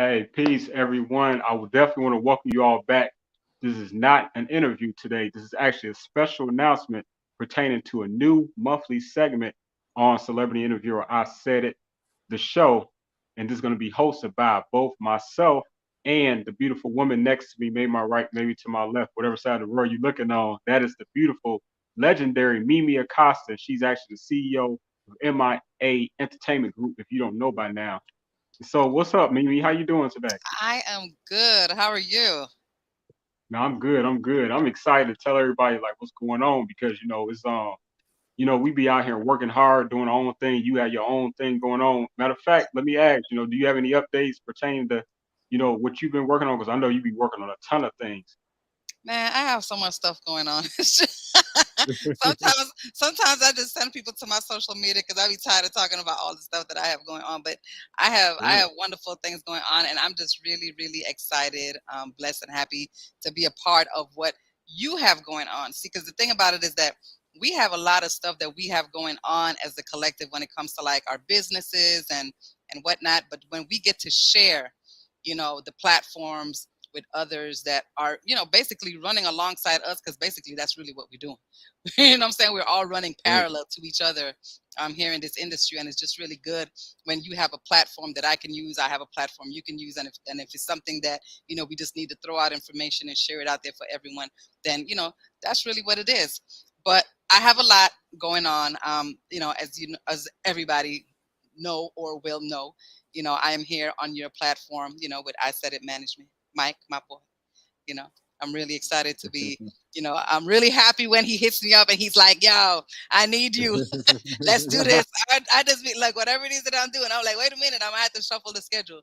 Hey, peace, everyone. I would definitely want to welcome you all back. This is not an interview today. This is actually a special announcement pertaining to a new monthly segment on Celebrity Interviewer. I Said It, the show, and this is going to be hosted by both myself and the beautiful woman next to me, maybe my right, maybe to my left, whatever side of the world you're looking on. That is the beautiful, legendary Mimie Acosta. She's actually the CEO of MIA Entertainment Group, if you don't know by now. So what's up, Mimi? How you doing today? I am good. How are you? No, I'm good. I'm good. I'm excited to tell everybody like what's going on because it's we be out here working hard, doing our own thing. You have your own thing going on. Matter of fact, let me ask, do you have any updates pertaining to, what you've been working on? Because I know you be working on a ton of things. Man, I have so much stuff going on. sometimes I just send people to my social media because I be tired of talking about all the stuff that I have going on. But I Right. have wonderful things going on, and I'm just really, really excited, blessed, and happy to be a part of what you have going on. See, because the thing about it is that we have a lot of stuff that we have going on as a collective when it comes to like our businesses and whatnot. But when we get to share, the platforms with others that are, basically running alongside us, because basically that's really what we're doing. You know what I'm saying? We're all running Right. parallel to each other here in this industry, and it's just really good when you have a platform that I can use, I have a platform you can use, and if it's something that we just need to throw out information and share it out there for everyone, then that's really what it is. But I have a lot going on, as everybody know or will know. I am here on your platform, with I Said It Management. Mike, my boy, you know, I'm really excited to be, I'm really happy when he hits me up and he's like, yo, I need you. Let's do this. I just be like, whatever it is that I'm doing, I'm like, wait a minute, I'm gonna have to shuffle the schedule.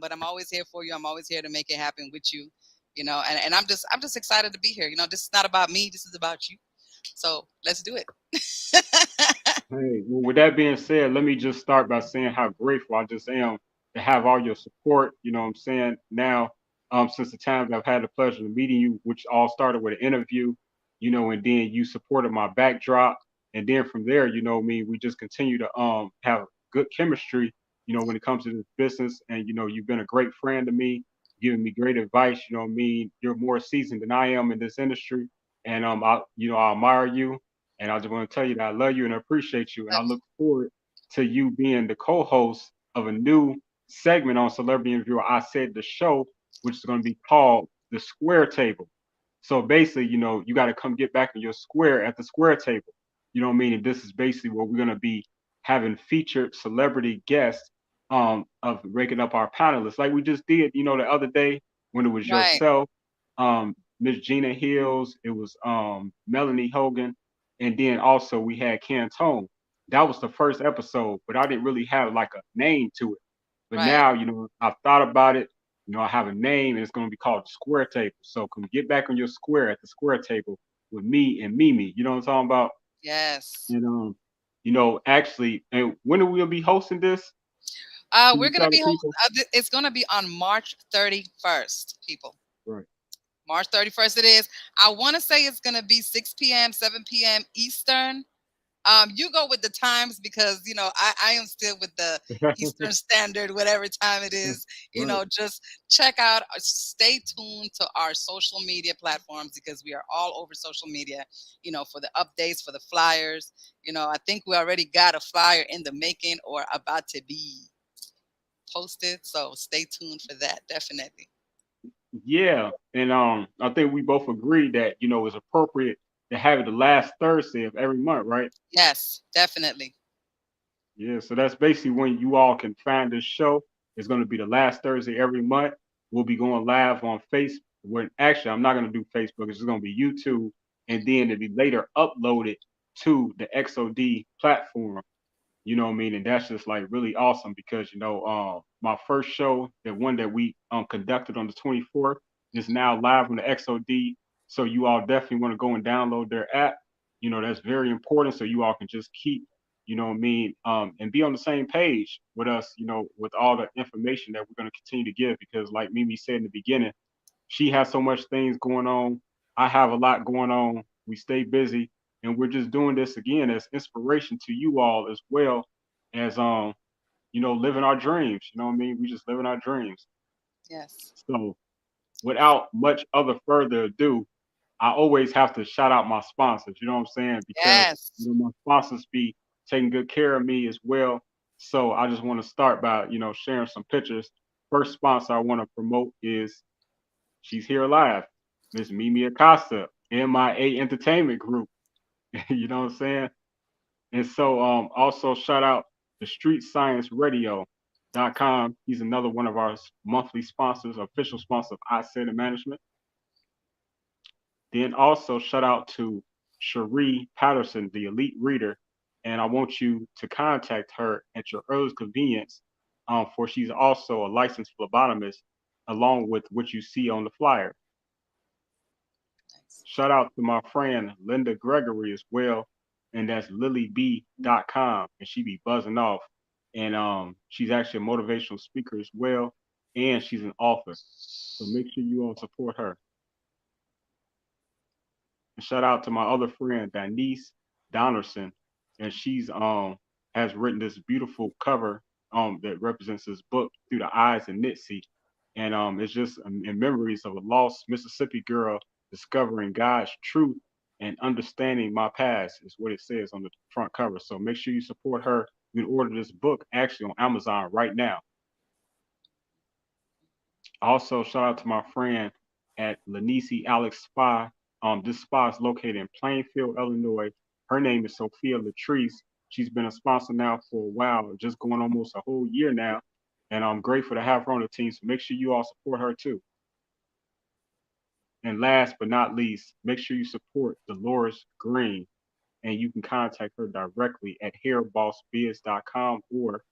But I'm always here for you. I'm always here to make it happen with you, and I'm just excited to be here. This is not about me. This is about you. So let's do it. Hey, well, with that being said, let me just start by saying how grateful I just am to have all your support. You know what I'm saying? Now, since the time that I've had the pleasure of meeting you, which all started with an interview, and then you supported my backdrop. And then from there, we just continue to have good chemistry, when it comes to this business. And you've been a great friend to me, giving me great advice, what I mean? You're more seasoned than I am in this industry. And I admire you and I just want to tell you that I love you and I appreciate you. And I look forward to you being the co host of a new segment on Celebrity Interviewer. I Said the show, which is going to be called The Square Table. So basically, you got to come get back in your square at the square table. You know what I mean? And this is basically where we're going to be having featured celebrity guests of raking up our panelists, like we just did, the other day when it was Right. yourself, Miss Gina Hills, it was Melanie Hogan, and then also we had Cantone. That was the first episode, but I didn't really have like a name to it. But Right. now, I've thought about it. I have a name, and it's going to be called the Square Table. So come get back on your square at the Square Table with me and Mimi. You know what I'm talking about? Yes. And actually, and when will we be hosting this? Can We're you gonna tell the be. people? It's gonna be on March 31st, people. Right. March 31st it is. I want to say it's going to be 6 p.m., 7 p.m. Eastern. You go with the times because, I am still with the Eastern Standard, whatever time it is. Right. Just check out, stay tuned to our social media platforms because we are all over social media, for the updates, for the flyers. I think we already got a flyer in the making or about to be posted. So stay tuned for that, definitely. Yeah, and I think we both agree that it's appropriate to have it the last Thursday of every month, right? Yes, definitely. Yeah, so that's basically when you all can find this show. It's going to be the last Thursday every month. We'll be going live on Facebook. When actually, I'm not going to do Facebook. It's just going to be YouTube, and then it'll be later uploaded to the XOD platform. You know what I mean? And that's just like really awesome because my first show, the one that we conducted on the 24th, is now live on the XOD. So you all definitely want to go and download their app. That's very important. So you all can just keep, and be on the same page with us. With all the information that we're going to continue to give because, like Mimi said in the beginning, she has so much things going on. I have a lot going on. We stay busy, and we're just doing this again as inspiration to you all as well as living our dreams. You know what I mean? We just living our dreams. Yes. So without much other further ado, I always have to shout out my sponsors, you know what I'm saying? Because Yes. my sponsors be taking good care of me as well. So I just want to start by, sharing some pictures. First sponsor I want to promote is she's here live, Miss Mimie Acosta, MIA Entertainment Group. You know what I'm saying? And so also shout out to streetscienceradio.com. He's another one of our monthly sponsors, official sponsor of ISAIDIT Management. Then also shout out to Cherie Patterson, the elite reader. And I want you to contact her at your earliest convenience, for she's also a licensed phlebotomist, along with what you see on the flyer. Nice. Shout out to my friend Linda Gregory as well, and that's lilyb.com, and she be buzzing off. And she's actually a motivational speaker as well, and she's an author. So make sure you all support her. And shout out to my other friend Denise Donnerson, and she's has written this beautiful cover that represents this book through the eyes of Nitsi, and it's just in memories of a lost Mississippi girl discovering God's truth and understanding my past is what it says on the front cover. So make sure you support her. You can order this book actually on Amazon right now. Also, shout out to my friend at Lanisi Alex Spa. This spa is located in Plainfield, Illinois. Her name is Sophia Latrice. She's been a sponsor now for a while, just going almost a whole year now. And I'm grateful to have her on the team. So make sure you all support her too. And last but not least, make sure you support Dolores Greene, and you can contact her directly at hairbossbiz.com or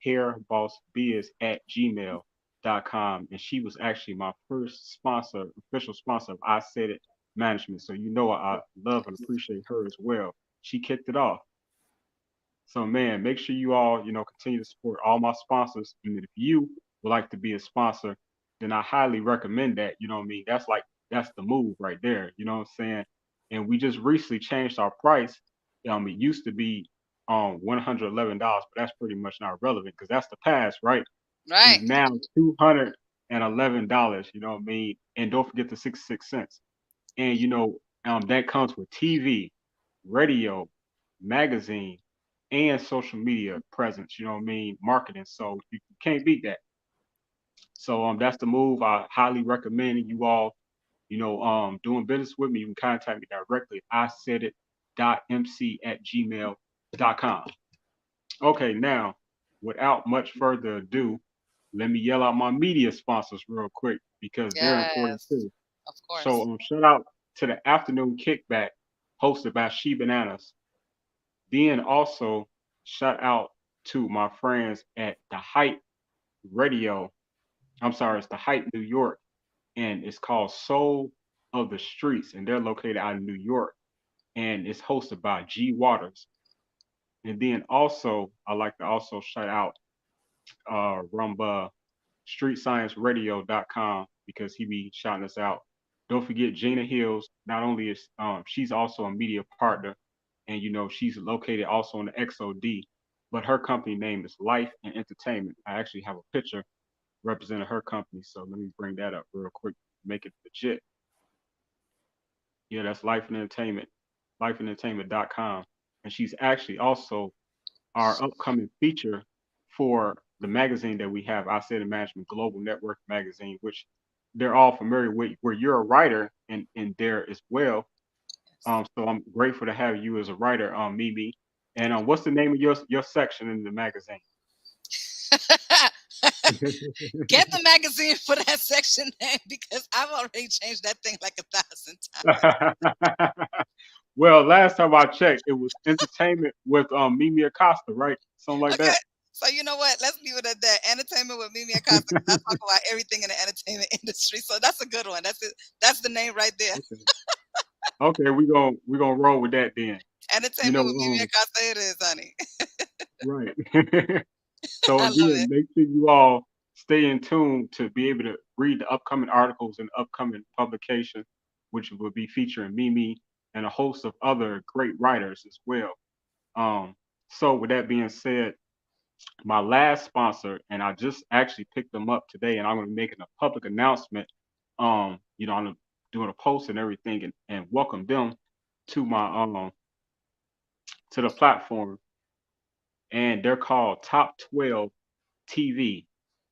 hairbossbiz@gmail.com. And she was actually my first sponsor, official sponsor of I Said It Management. So you know I love and appreciate her as well. She kicked it off. So man, make sure you all, continue to support all my sponsors. And if you would like to be a sponsor, then I highly recommend that. You know what I mean? That's the move right there. You know what I'm saying? And we just recently changed our price. It used to be $111, but that's pretty much not relevant because that's the past, right? It's Right. now $211, you know what I mean? And don't forget the 66 cents. And that comes with TV, radio, magazine, and social media presence, you know what I mean, marketing. So you can't beat that. So that's the move. I highly recommend you all, doing business with me. You can contact me directly. I said it .mc@gmail.com. Okay, now without much further ado, let me yell out my media sponsors real quick because they're important Yes. too. Of So course. shout out to the afternoon kickback hosted by She Bananas. Then also shout out to my friends at the Hype Radio. I'm sorry, it's the Hype New York, and it's called Soul of the Streets, and they're located out of New York, and it's hosted by G Waters. And then also, I like to also shout out Rumba StreetScienceRadio.com because he be shouting us out. Don't forget Gina Hills. Not only is she's also a media partner, and she's located also in the XOD, but her company name is Life and Entertainment. I actually have a picture representing her company, so let me bring that up real quick, make it legit. Yeah, that's Life and Entertainment, lifeandentertainment.com, and she's actually also our upcoming feature for the magazine that we have, I Said Management Global Network Magazine, which they're all familiar with, where you're a writer in there as well. Yes. So I'm grateful to have you as a writer, Mimi. And what's the name of your section in the magazine? Get the magazine for that section name because I've already changed that thing like 1,000 times. Well, last time I checked, it was entertainment with Mimi Acosta, right? Something like Okay. that. So you know what? Let's leave it at that. Entertainment with Mimi and Costa. I talk about everything in the entertainment industry. So that's a good one. That's it. That's the name right there. Okay. Okay, we gonna roll with that then. You know, Entertainment with Mimi and Costa. It is, honey. right. So I love again, it. make sure you all stay in tune to be able to read the upcoming articles and upcoming publication, which will be featuring Mimi and a host of other great writers as well. Um, so with that being said, My last sponsor, and I just actually picked them up today, and I'm going to be making a public announcement. I'm doing a post and everything, and welcome them to my to the platform, and they're called Top 12 TV.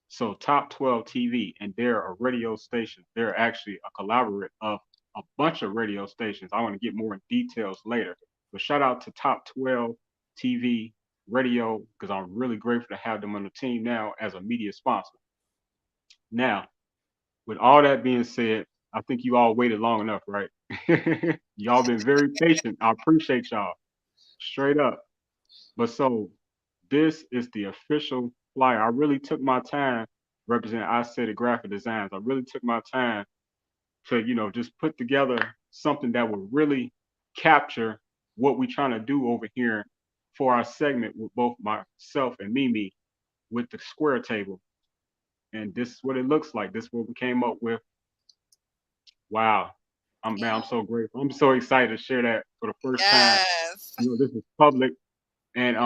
So Top 12 TV, and they're a radio station. They're actually a collaborate of a bunch of radio stations. I want to get more in details later. But shout out to Top 12 TV radio because I'm really grateful to have them on the team now as a media sponsor. Now, with all that being said, I think you all waited long enough, right? Y'all been very patient. I appreciate y'all. Straight up. But so this is the official flyer. I really took my time representing ISAIDIT graphic designs. I really took my time to, just put together something that would really capture what we're trying to do over here for our segment with both myself and Mimie with the square table. And this is what it looks like. This is what we came up with. Wow. Man, I'm Yeah. so grateful. I'm so excited to share that for the first time. Yes. This is public. And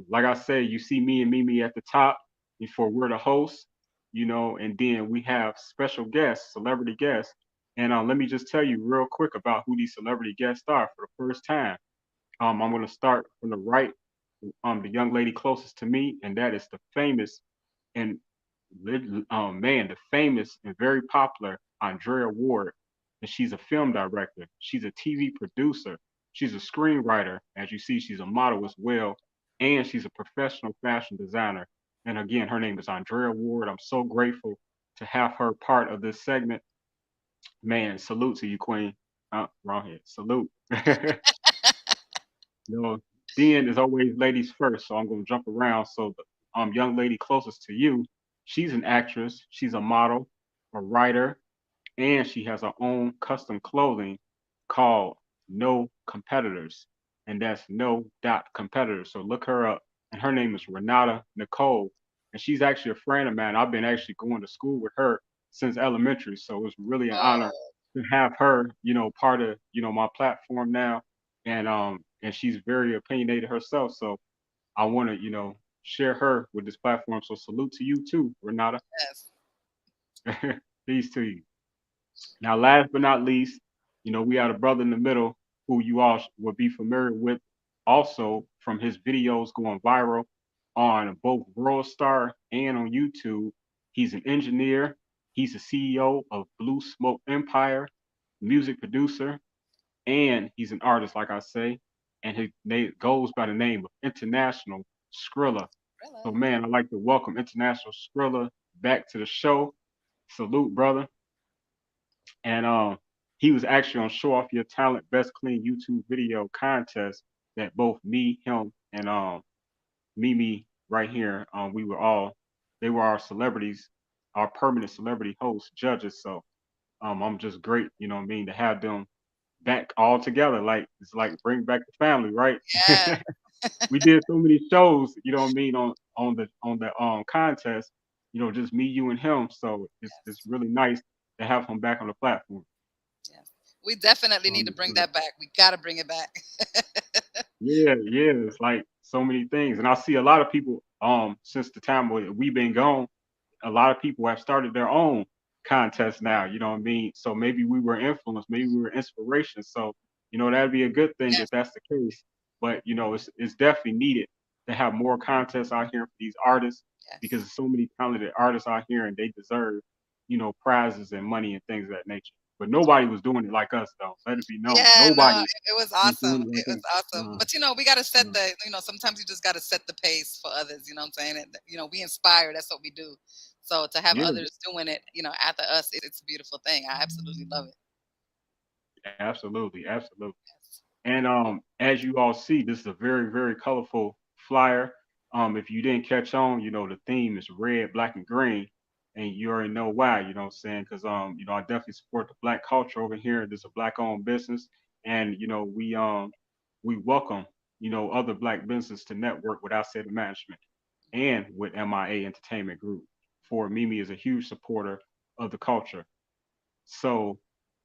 like I said, you see me and Mimi at the top before we're the hosts, and then we have special guests, celebrity guests. And let me just tell you real quick about who these celebrity guests are for the first time. I'm going to start from the right, the young lady closest to me, and that is the famous and man, the famous and very popular Andrea Ward. And she's a film director. She's a TV producer. She's a screenwriter. As you see, she's a model as well. And she's a professional fashion designer. And again, her name is Andrea Ward. I'm so grateful to have her part of this segment. Man, salute to you, Queen. Wrong head. Salute. You know, then as always, ladies first. So I'm gonna jump around. So the young lady closest to you, she's an actress, she's a model, a writer, and she has her own custom clothing called No Competitors, and that's no dot competitors. So look her up, and her name is Renata Nicole, and she's actually a friend of mine. I've been actually going to school with her since elementary, so it's really an honor Oh, to have her, part of my platform now, and she's very opinionated herself. So I want to, share her with this platform. So salute to you too, Renata. yes. Peace to you. Now, last but not least, we had a brother in the middle who you all would be familiar with also from his videos going viral on both World Star and on YouTube. He's an engineer. He's the CEO of Blue Smoke Empire, music producer, and he's an artist, like I say. And his name goes by the name of International Skrilla. So, Really? man, I'd like to welcome International Skrilla back to the show. Salute, brother. And he was actually on Show Off Your Talent Best Clean YouTube Video contest that both me, him, and Mimi right here, they were our celebrities, our permanent celebrity host judges. So I'm just great, what I mean, to have them back all together. Like it's like bring back the family, right? Yeah. We did so many shows, what I mean, on the contest, just me, you, and him. So it's Yes. really nice to have him back on the platform. Yes. We definitely So need I'm to just bring really that back. We got to bring it back. Yeah, yeah, it's like so many things. And I see a lot of people, since the time where we've been gone, a lot of people have started their own contests now, you know what I mean? So maybe we were influenced, maybe we were inspiration. So, that'd be a good thing if Yes. that's the case. But, it's definitely needed to have more contests out here for these artists because Yes. there's so many talented artists out here and they deserve, prizes and money and things of that nature. But nobody was doing it like us though. Let it be known. Yeah, no, Nobody it was was awesome. doing it It like was us. awesome. But we got to set Uh, sometimes you just got to set the pace for others, you know what I'm saying? And, we inspire, that's what we do. So to have yeah. others doing it, after us, it's a beautiful thing. I absolutely love it. Absolutely, absolutely. Yes. And as you all see, this is a very, very colorful flyer. If you didn't catch on, the theme is red, black, and green, and you already know why. You know what I'm saying? Because I definitely support the black culture over here. This is a black-owned business, and we welcome other black businesses to network with our city management and with MIA Entertainment Group. For Mimi is a huge supporter of the culture. So,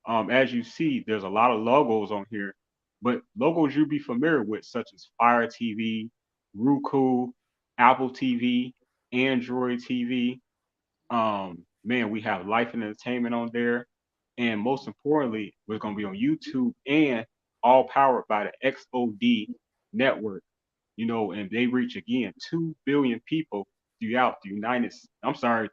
as you see, there's a lot of logos on here, but logos you'll be familiar with, such as Fire TV, Roku, Apple TV, Android TV. Man, we have Life and Entertainment on there, and most importantly, we're gonna be on YouTube and all powered by the XOD network. And they reach again 2 billion people throughout the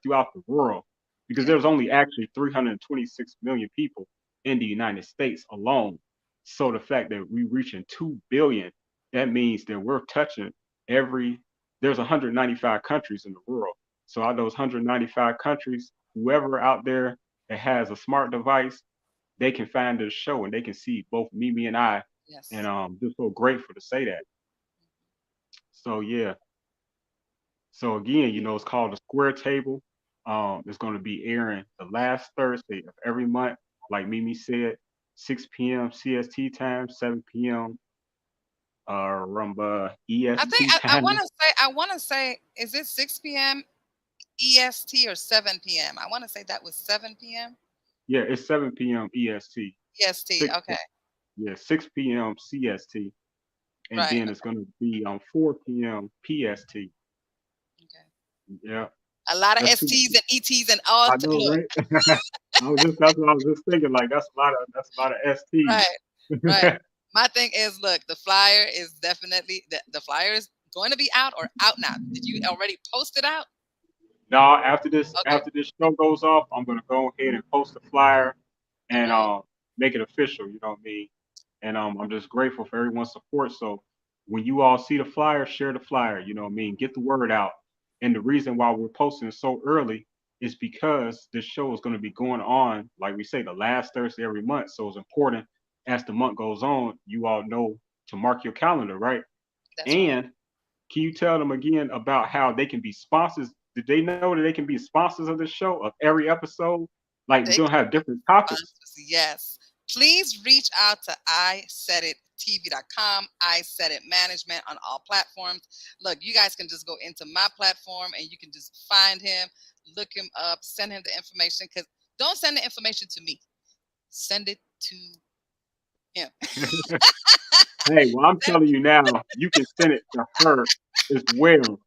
throughout the world, because Yeah. there's only actually 326 million people in the United States alone. So the fact that we reaching 2 billion, that means that we're touching every. There's 195 countries in the world. So out of those 195 countries, whoever out there that has a smart device, they can find this show and they can see both Mimi and I. And Yes. just so grateful to say that. So yeah. So again, it's called the Square Table. It's going to be airing the last Thursday of every month, like Mimi said, 6 p.m. CST time, 7 p.m. Rumba I think EST I time. want to say is it 6 p.m. EST or 7 p.m.? I want to say that was 7 p.m. Yeah, it's 7 p.m. EST. EST. Six, Okay. yeah, 6 p.m. CST, and Right. then it's going to be on 4 p.m. PST. Okay. Yeah, A lot of that's two. STs and ETs and all. I know, Look. right? That's what I was just thinking. Like that's a lot of Right. STs. Right. My thing is, look, the flyer is definitely the flyer is going to be out or out now. Did you already post it out? No, after this Okay. after this show goes off, I'm gonna go ahead and post the flyer All and right. make it official. You know what I mean? And I'm just grateful for everyone's support. So when you all see the flyer, share the flyer. You know what I mean? Get the word out. And the reason why we're posting it so early is because this show is going to be going on, like we say, the last Thursday every month. So it's important as the month goes on, you all know to mark your calendar, right? That's right. And can you tell them again about how they can be sponsors? Did they know that they can be sponsors of the show of every episode? Like we're They gonna can have be different topics. sponsors. Yes. Please reach out to iSaidItTV.com, I Said It Management on all platforms. Look, you guys can just go into my platform and you can just find him, look him up, send him the information. Because don't send the information to me. Send it to him. Hey, well, I'm telling you now, you can send it to her as well.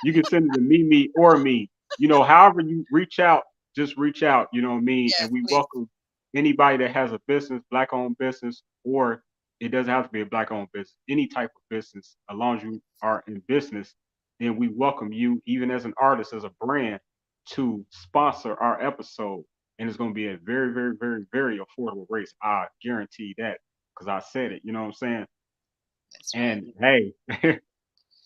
You can send it to me or me. However you reach out, just reach out. You know what I mean? And Yes, we please. welcome anybody that has a business, black owned business, or it doesn't have to be a black owned business, any type of business, as long as you are in business, then we welcome you, even as an artist, as a brand, to sponsor our episode. And it's going to be a very, very, very, very affordable rates. I guarantee that because I said it. You know what I'm saying? That's right. And hey,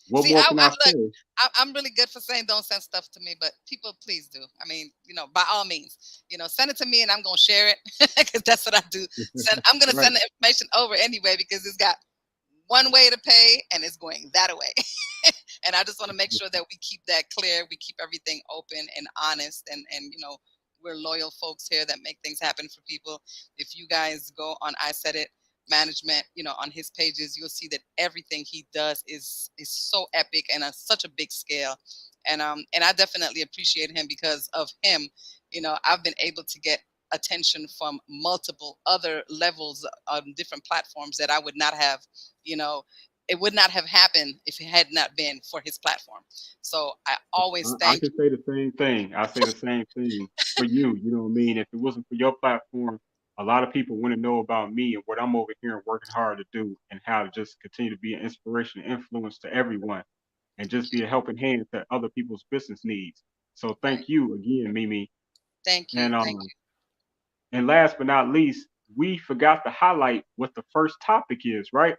what See, more can I I look. say? I'm really good for saying don't send stuff to me, but people, please do. I mean, by all means, send it to me, and I'm gonna share it because that's what I do. I'm gonna Right. send the information over anyway because it's got one way to pay and it's going that way. And I just want to make sure that we keep that clear. We keep everything open and honest, and we're loyal folks here that make things happen for people. If you guys go on I Said It Management, on his pages, you'll see that everything he does is so epic and on such a big scale. And I definitely appreciate him. Because of him, I've been able to get attention from multiple other levels on different platforms that I would not have, you know, it would not have happened if it had not been for his platform. So I always I thank can say the same thing. I say the same thing for you. You know what I mean? If it wasn't for your platform, a lot of people wouldn't know about me and what I'm over here and working hard to do and how to just continue to be an inspiration and influence to everyone and just be a helping hand to other people's business needs. So right. thank you again, Mimi. Thank you. And Thank and last but not least, we forgot to highlight what the first topic is, right?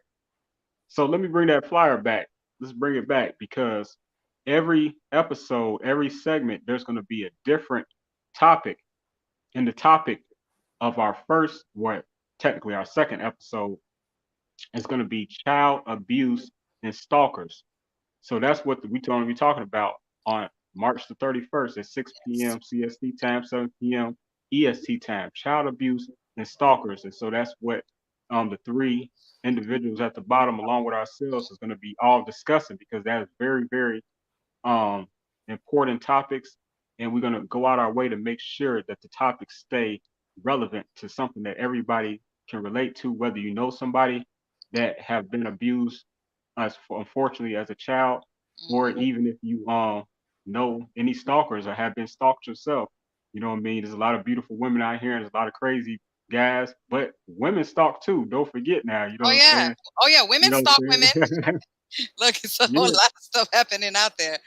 So let me bring that flyer back. Let's bring it back because every episode, every segment, there's going to be a different topic. And the topic of our first, what technically our second episode, is going to be child abuse and stalkers. So that's what we're going to be talking about on March the 31st at 6 you. p.m. CST time, 7 p.m. EST time. Child abuse and stalkers. And so that's what the three individuals at the bottom, along with ourselves, is going to be all discussing because that is very, very um, important topics. And we're going to go out our way to make sure that the topics stay relevant to something that everybody can relate to, whether you know somebody that have been abused, as unfortunately as a child, or Mm-hmm. even if you know any stalkers or have been stalked yourself. You know what I mean? There's a lot of beautiful women out here, and there's a lot of crazy guys, but women stalk too. Don't forget now. You know Oh what I'm yeah. saying? Oh yeah. You Women know what stalk I'm women. saying? Look, it's a whole Yeah, lot of stuff happening out there.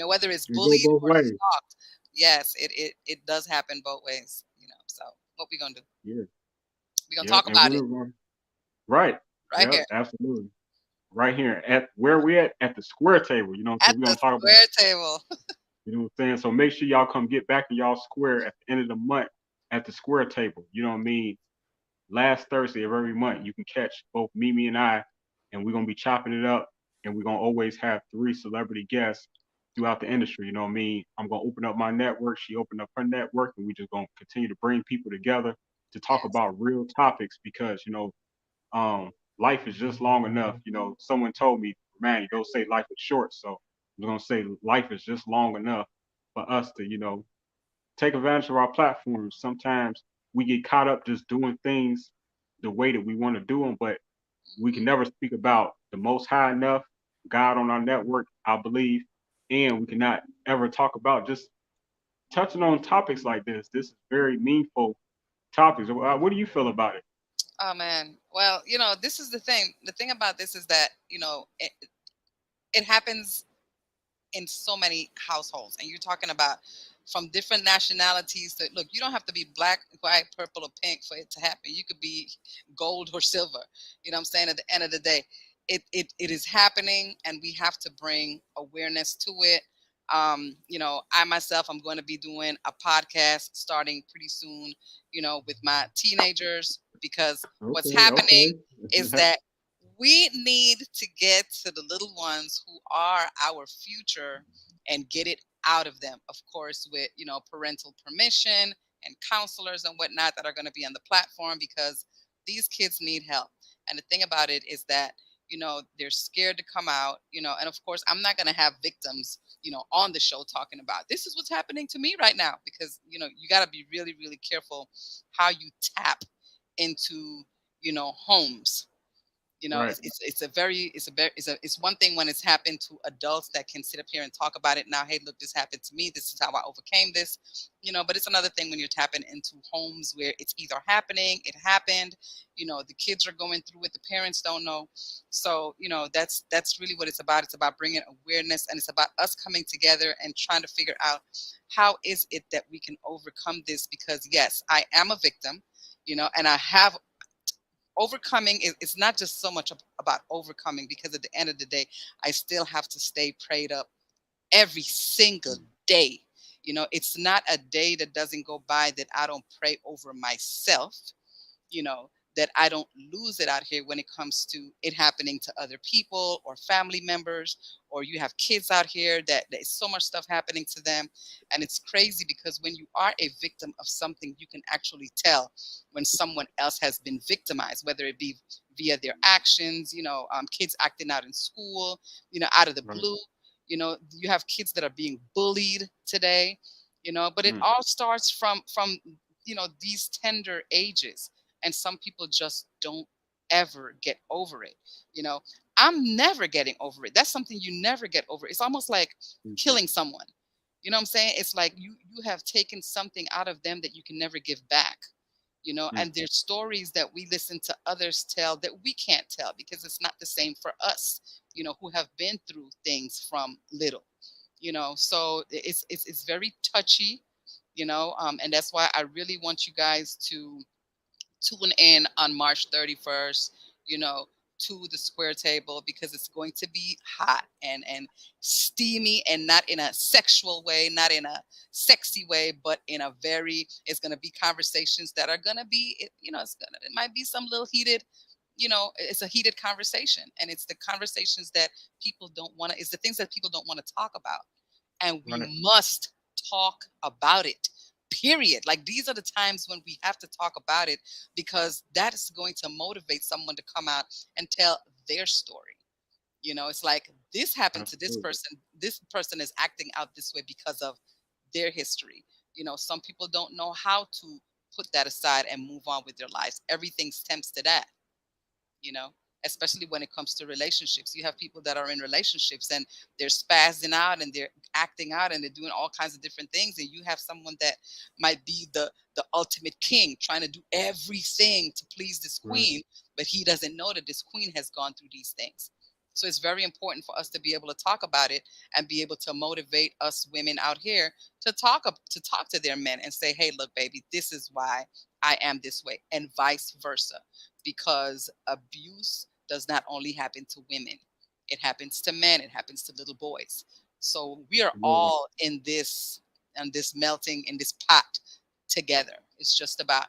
Whether it's it go bullied both or ways. stalked. Yes, it does happen both ways. So what we gonna do? Yeah, We gonna yep. talk And about it women run right. right Yep, here absolutely. Right here at where we at the square table. You know what I'm at saying? We're the gonna talk about. square table. You know what I'm saying? So make sure y'all come get back to y'all square at the end of the month at the square table. You know what I mean? Last Thursday of every month, you can catch both Mimi and I, and we're gonna be chopping it up, and we're gonna always have three celebrity guests throughout the industry. You know what I mean? I'm gonna open up my network, she opened up her network, and we just gonna continue to bring people together to talk Yes. about real topics because life is just long enough. Someone told me, man, you don't say life is short, so I'm gonna say life is just long enough for us to, take advantage of our platforms. Sometimes we get caught up just doing things the way that we want to do them, but we can Mhm. never speak about the Most High enough, God on our network, I believe, and we cannot ever talk about just touching on topics like this. This is very meaningful topics. What do you feel about it? Oh man. Well, this is the thing. The thing about this is that it happens in so many households, and you're talking about from different nationalities. That look, you don't have to be black, white, purple, or pink for it to happen. You could be gold or silver. You know what I'm saying? At the end of the day, it is happening, and we have to bring awareness to it. I myself, I'm going to be doing a podcast starting pretty soon, with my teenagers, because what's Okay, happening okay. is that we need to get to the little ones who are our future and get it out of them, of course, with parental permission and counselors and whatnot that are going to be on the platform, because these kids need help. And the thing about it is that they're scared to come out, and of course I'm not going to have victims on the show talking about this is what's happening to me right now, because you got to be really, really careful how you tap into homes. Right, It's one thing when it's happened to adults that can sit up here and talk about it now. Hey, look, this happened to me, this is how I overcame this. But it's another thing when you're tapping into homes where it's either happening, it happened, the kids are going through it, the parents don't know. So that's really what it's about. It's about bringing awareness, and it's about us coming together and trying to figure out how is it that we can overcome this, because yes, I am a victim, and I have overcoming it's not just so much about overcoming, because at the end of the day I still have to stay prayed up every single day. It's not a day that doesn't go by that I don't pray over myself, you know, that I don't lose it out here when it comes to it happening to other people or family members, or you have kids out here that there's so much stuff happening to them. And it's crazy because when you are a victim of something, you can actually tell when someone else has been victimized, whether it be via their actions, kids acting out in school, out of the right. blue. You have kids that are being bullied today, but it Mm, all starts from these tender ages, and some people just don't ever get over it. you know I'm never getting over it. That's something you never get over. It's almost like mm, killing someone. You know what I'm saying? It's like you have taken something out of them that you can never give back. mm. And there's stories that we listen to others tell that we can't tell because it's not the same for us, who have been through things from little. So it's very touchy. And that's why I really want you guys to tune in on March 31st, you know, to the square table, because it's going to be hot and steamy, and not in a sexual way, not in a sexy way, but in a very, it's going to be conversations that are going to be, it might be some little heated, it's a heated conversation, and it's the conversations that people don't want to, it's the things that people don't want to talk about, and we Right, must talk about it, period. Like, these are the times when we have to talk about it, because that is going to motivate someone to come out and tell their story. It's like, this happened to this absolutely. person, this person is acting out this way because of their history. Some people don't know how to put that aside and move on with their lives. Everything stems to that you know especially when it comes to relationships. You have people that are in relationships and they're spazzing out and they're acting out and they're doing all kinds of different things. And you have someone that might be the ultimate king trying to do everything to please this Right. queen, but he doesn't know that this queen has gone through these things. So it's very important for us to be able to talk about it and be able to motivate us women out here to talk to their men and say, "Hey, look, baby, this is why I am this way," and vice versa, because abuse does not only happen to women, it happens to men, it happens to little boys. So we are Absolutely. all in this and this melting in this pot together. It's just about,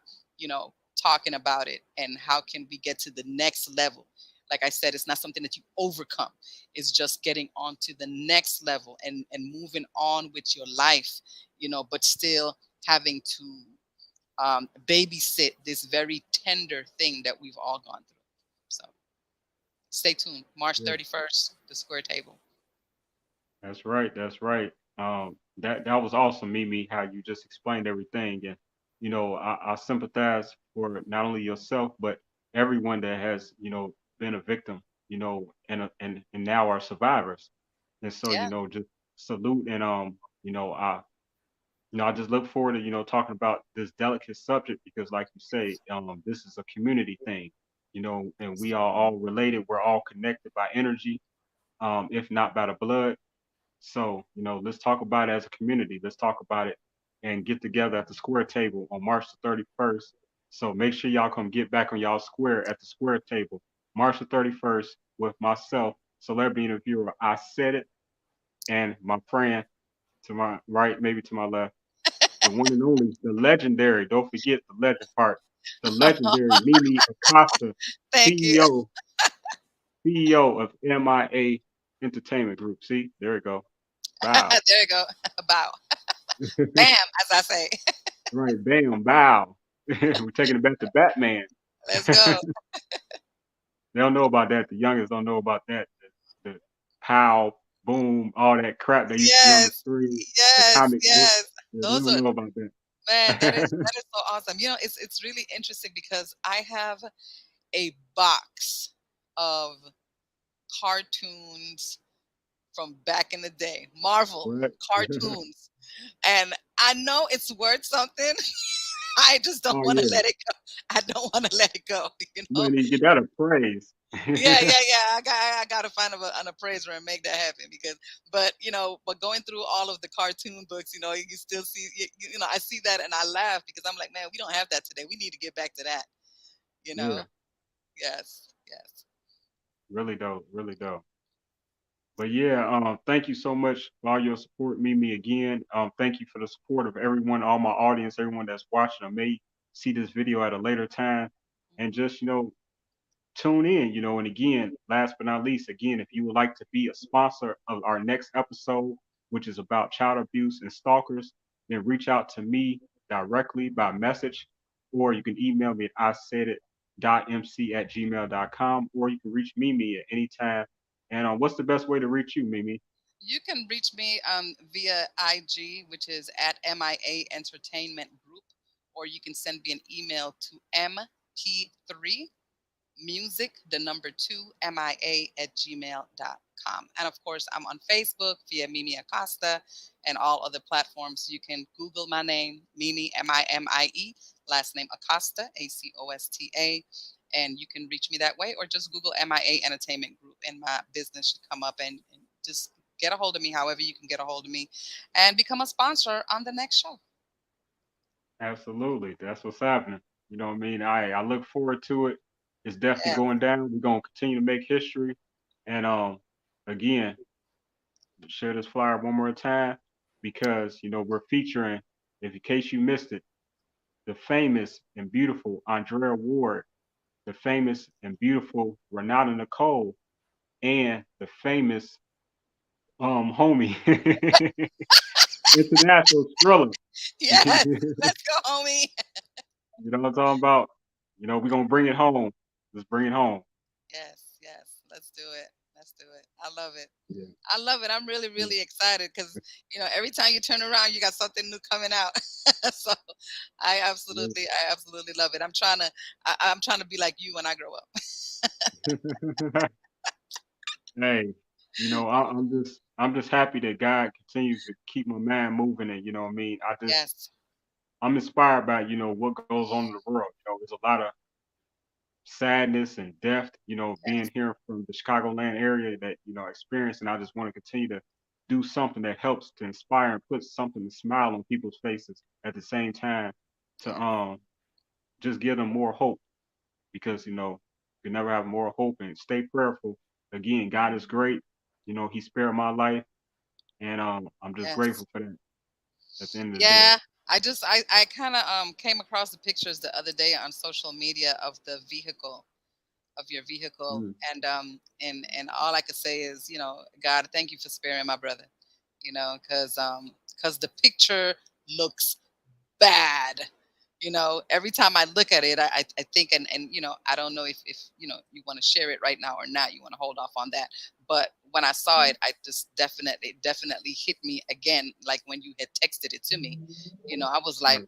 talking about it and how can we get to the next level. Like I said, it's not something that you overcome. It's just getting on to the next level and moving on with your life, but still having to babysit this very tender thing that we've all gone through. So stay tuned. March Yeah. 31st, the square table. That's right. That's right. That was awesome, Mimi, how you just explained everything. And, I sympathize for not only yourself, but everyone that has, been a victim, and now are survivors. And so, Yeah. just salute and, I just look forward to, talking about this delicate subject because, like you say, this is a community thing, and we are all related. We're all connected by energy, if not by the blood. So, let's talk about it as a community. Let's talk about it and get together at the square table on March the 31st. So make sure y'all come get back on y'all square at the square table, March the 31st, with myself, celebrity interviewer. I said it, and my friend to my right, maybe to my left, the one and only, the legendary, don't forget the legend part, the legendary Mimi Acosta, Thank you. CEO, CEO of MIA Entertainment Group. See, there we go. Bow. There you go. Bow. Bam, as I say. Right, bam, bow. We're taking it back to Batman. Let's go. They don't know about that. The youngest don't know about that. The pow, boom, all that crap they used to do on the Yes. screen, the Yes. comic book. Yes. Yeah, they Those don't are, know about that. man, that is so awesome. It's really interesting because I have a box of cartoons from back in the day, Marvel What? cartoons. And I know it's worth something. I just don't Oh want to yeah, let it go. I don't want to let it go, you you know? might need to get that a praise. Yeah, yeah, yeah. I got to find an appraiser and make that happen because, but going through all of the cartoon books, you still see, I see that and I laugh because I'm like, man, we don't have that today. We need to get back to that, you Yeah, know? Yes, yes. really dope, really dope. But yeah, thank you so much for all your support, Mimi. Again, thank you for the support of everyone, all my audience, everyone that's watching or may see this video at a later time, and just tune in. And again, last but not least, again, if you would like to be a sponsor of our next episode, which is about child abuse and stalkers, then reach out to me directly by message, or you can email me at isaidit.mc@gmail.com, or you can reach Mimi at any time. And what's the best way to reach you, Mimi? You can reach me via IG, which is at MIA Entertainment Group, or you can send me an email to mp3 music, the number two, MIA@gmail.com. And of course, I'm on Facebook via Mimie Acosta and all other platforms. You can Google my name, Mimie, Mimie, last name Acosta, Acosta. And you can reach me that way, or just Google MIA Entertainment Group, and my business should come up. And just get a hold of me however you can get a hold of me and become a sponsor on the next show. Absolutely. That's what's happening. You know what I mean? I look forward to it. It's definitely Yeah. going down. We're gonna continue to make history. And again, share this flyer one more time because we're featuring, if in case you missed it, the famous and beautiful Andrea Ward, the famous and beautiful Renata Nicole, and the famous homie international thriller. Yes. You Let's go, homie. know what I'm talking about? We're gonna bring it home. Let's bring it home. Yes, yes. Let's do it. Let's do it. I love it. Yeah. I love it. I'm really, Yeah. really excited because every time you turn around, you got something new coming out. So Yeah. I absolutely love it. I'm trying to be like you when I grow up. Hey, I'm just happy that God continues to keep my mind moving, and you know what I mean. Yes, I'm inspired by what goes on in the world. There's a lot of sadness and death. Being yes, here from the Chicagoland area that experience, and I just want to continue to do something that helps to inspire and put something to smile on people's faces at the same time to yes, just give them more hope because you never have more hope and stay prayerful. Again, God is great. He spared my life, and I'm just yes. grateful for that at the end of the day. Yeah, I kind of came across the pictures the other day on social media of the vehicle of your vehicle, Mm. and all I could say is, God, thank you for sparing my brother, because the picture looks bad. Every time I look at it, I think, and I don't know if you want to share it right now or not. You want to hold off on that. But when I saw it, I just definitely hit me again, like when you had texted it to me. I was like, Right.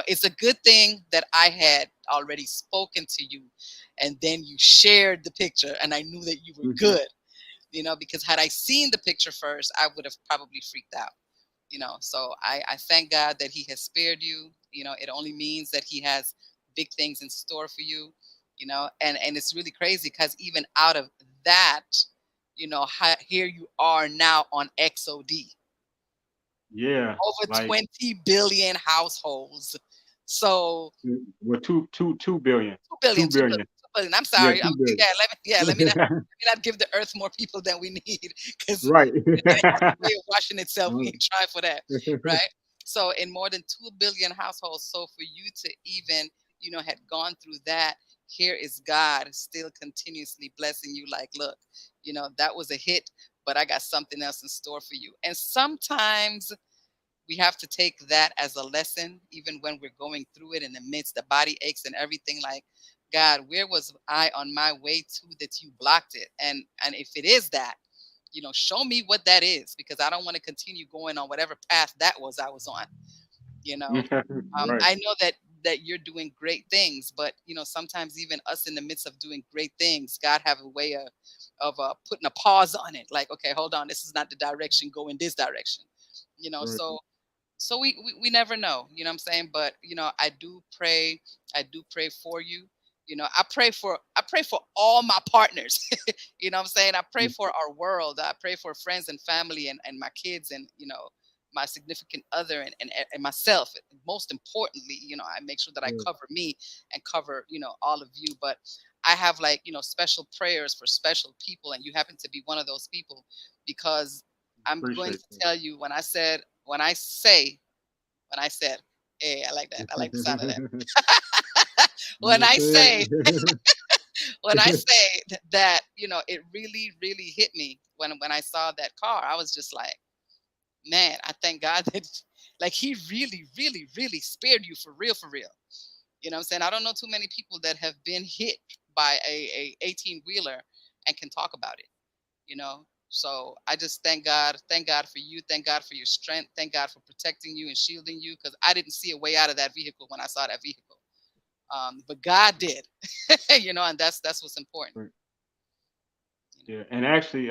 it's a good thing that I had already spoken to you, and then you shared the picture, and I knew that you were Mhm. good. Because had I seen the picture first, I would have probably freaked out. So I thank God that he has spared you. It only means that he has big things in store for you. And it's really crazy because even out of that, here you are now on XOD, Yeah, over like 20 billion households. So well, two billion, 2 billion, 2 billion, 2 billion. 2 billion. I'm Yeah, sorry. 2 billion. Let me not give the earth more people than we need, because Right. that ain't got a way of washing itself. We Uh, ain't trying for that, right? So in more than 2 billion households, so for you to even had gone through that, here is God still continuously blessing you. Like, look, that was a hit, but I got something else in store for you. And sometimes we have to take that as a lesson, even when we're going through it in the midst, the body aches and everything. Like, God, where was I on my way to that you blocked it? And if it is that, show me what that is, because I don't want to continue going on whatever path that was I was on. You know, right. I know that you're doing great things, but sometimes even us in the midst of doing great things, God have a way of putting a pause on it. Like, okay, hold on, this is not the direction. Go in this direction. Right. So we never know, what I'm saying? But I do pray for you. I pray for all my partners. What I'm saying? I pray Mm. for our world. I pray for friends and family, and my kids, and my significant other, and myself. Most importantly, I make sure that I Right. cover me and cover all of you. But I have, like, special prayers for special people, and you happen to be one of those people, because I'm going Appreciate to tell you, when I said, hey, I like that. I like the sound of that. that. When You I say, said. when I say that, it really, really hit me when I saw that car. I was just like, man, I thank God that, like, he really, really, really spared you for real, for real. What I'm saying? I don't know too many people that have been hit by a 18 wheeler and can talk about it. So I just thank God for you, thank God for your strength, thank God for protecting you and shielding you, because I didn't see a way out of that vehicle when I saw that vehicle, but God did. And that's what's important. Right. you know Yeah, and actually,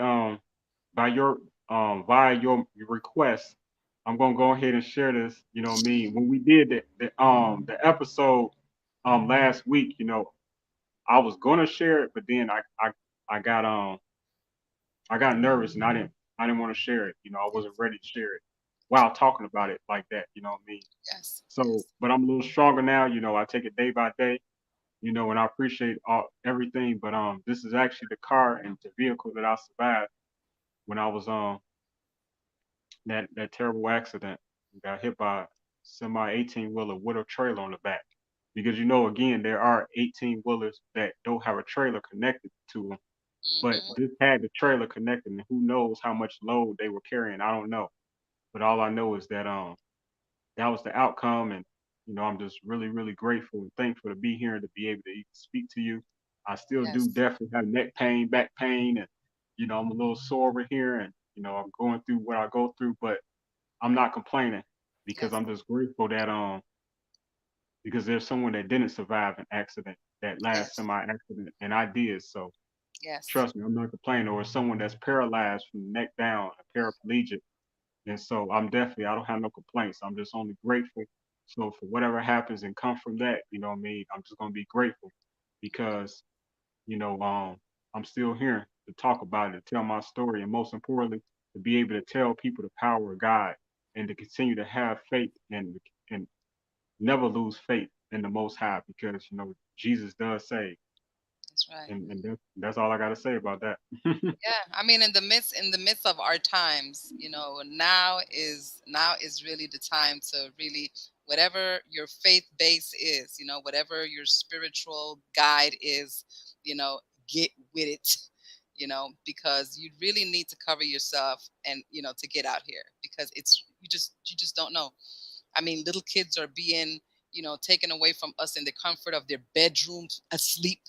by your via your request, I'm gonna go ahead and share this. What I mean, when we did the episode last week, I was gonna share it, but then I got nervous and I didn't want to share it. I wasn't ready to share it while talking about it like that. You know what I mean? yes, So, yes, but I'm a little stronger now. I take it day by day. And I appreciate everything. But this is actually the car and the vehicle that I survived when I was that terrible accident. Got hit by a semi 18 wheeler with a trailer on the back. Because again, there are 18 wheelers that don't have a trailer connected to them, but hmm, this had the trailer connected, and who knows how much load they were carrying? I don't know, but all I know is that that was the outcome, and I'm just really really grateful and thankful to be here and to be able to even speak to you. I still do yes, definitely have neck pain, back pain, and I'm a little sore over here, and You know, I'm going through what I go through, but I'm not complaining because Yes. I'm just grateful that because there's someone that didn't survive an accident, that last Yes. semi accident, and I did. So Yes. trust me, I'm not complaining. Or someone that's paralyzed from the neck down, a paraplegic, and so I don't have no complaints. I'm just only grateful. So for whatever happens and come from that, you know what I mean, I'm just gonna be grateful because, you know, I'm still here to talk about it, to tell my story, and most importantly, to be able to tell people the power of God and to continue to have faith and never lose faith in the Most High because you know Jesus does save, That's right. and that's all I got to say about that. Yeah, I mean, in the midst of our times, now is really the time to really, whatever your faith base is, whatever your spiritual guide is, get with it, because you really need to cover yourself and to get out here because you just don't know. I mean, little kids are being taken away from us in the comfort of their bedrooms asleep.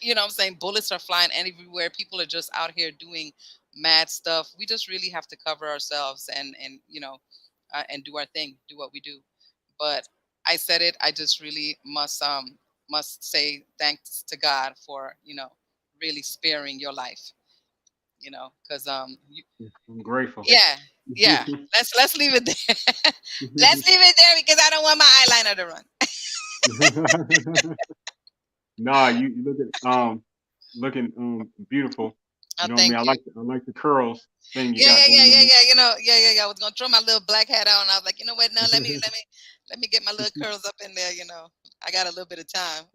What I'm saying? Bullets are flying everywhere. People are just out here doing mad stuff. We just really have to cover ourselves and do our thing, do what we do. But I said it. I just really must say thanks to God for really sparing your life. Because I'm grateful. yeah, yeah. Let's leave it there. Let's leave it there because I don't want my eyeliner to run. Nah, you looking beautiful. Oh, You know what I mean? thank you. I like the curls thing you Yeah, got yeah, yeah, going yeah, on. yeah. Yeah. I was gonna throw my little black hat on. I was like, you know what? No, let me get my little curls up in there. I got a little bit of time.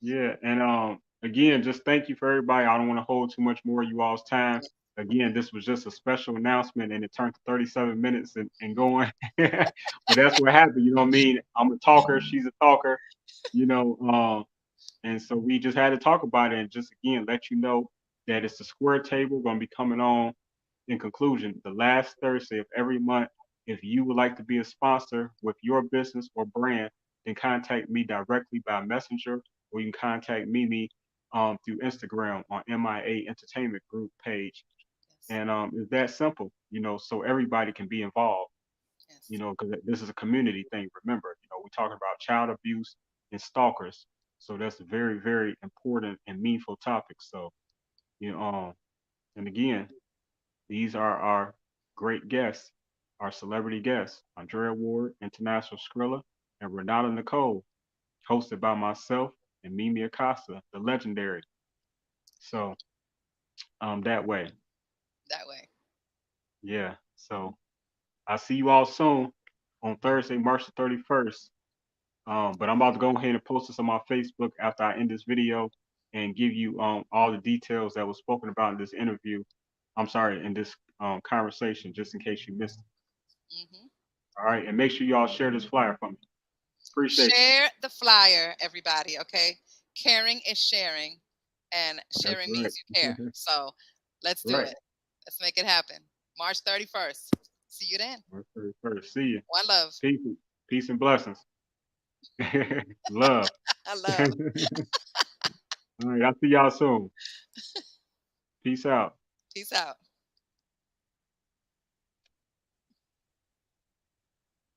Yeah, and again, just thank you for everybody. I don't want to hold too much more of you all's time. Again, this was just a special announcement, and it turned to 37 minutes and going. But that's what happened. You know what I mean? I'm a talker. She's a talker. You know, and so we just had to talk about it and just again let you know that it's the square table going to be coming on in conclusion the last Thursday of every month. If you would like to be a sponsor with your business or brand, then contact me directly by messenger or you can contact Mimie through Instagram on MIA Entertainment Group page. Yes, And it's that simple, you know, so everybody can be involved, you yes, know, because this is a community thing. Remember, you know, we're talking about child abuse and stalkers. So that's a very, very important and meaningful topic. So, you know, and again, these are our great guests, our celebrity guests, Andrea Ward, International Skrilla, and Renata Nicole, hosted by myself and Mimie Acosta, the legendary. So, that way, that way. yeah. So I'll see you all soon on Thursday, March the 31st. But I'm about to go ahead and post this on my Facebook after I end this video and give you all the details that was spoken about in this interview. I'm sorry, in this conversation, just in case you missed it. Hmm. All right, and make sure y'all share this flyer for me. Appreciate Share the flyer, everybody. Okay, caring is sharing, and you. That's sharing right. means you care. So let's do Right. it. Let's make it happen. March 31st. See you then. March 31st. See you. One love. Peace, peace and blessings. Love. I All love. right, I'll see y'all soon. Peace out. Peace out.